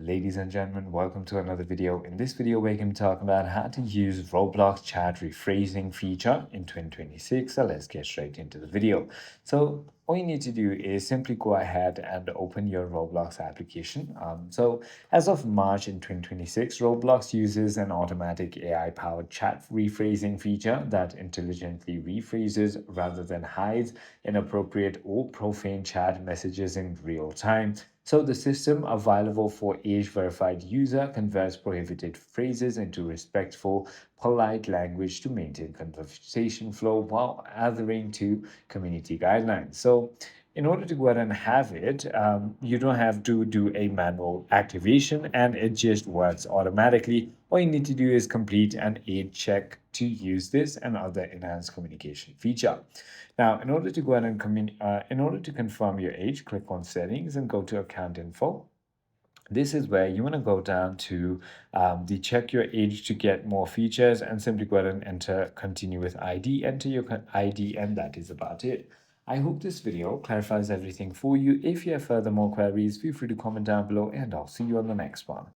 Ladies and gentlemen, welcome to another video. In this video, we're going to be talking about how to use Roblox chat rephrasing feature in 2026. So let's get straight into the video. So all you need to do is simply go ahead and open your Roblox application. So as of March in 2026, Roblox uses an automatic AI-powered chat rephrasing feature that intelligently rephrases rather than hides inappropriate or profane chat messages in real time. So the system available for age-verified user converts prohibited phrases into respectful, polite language to maintain conversation flow while adhering to community guidelines. So in order to go ahead and have it, you don't have to do a manual activation and it just works automatically. All you need to do is complete an age check to use this and other enhanced communication feature. Now, in order to go ahead and in order to confirm your age, click on settings and go to account info. This is where you want to go down to the check your age to get more features and simply go ahead and enter continue with ID, enter your ID, and that is about it. I hope this video clarifies everything for you. If you have further more queries, feel free to comment down below and I'll see you on the next one.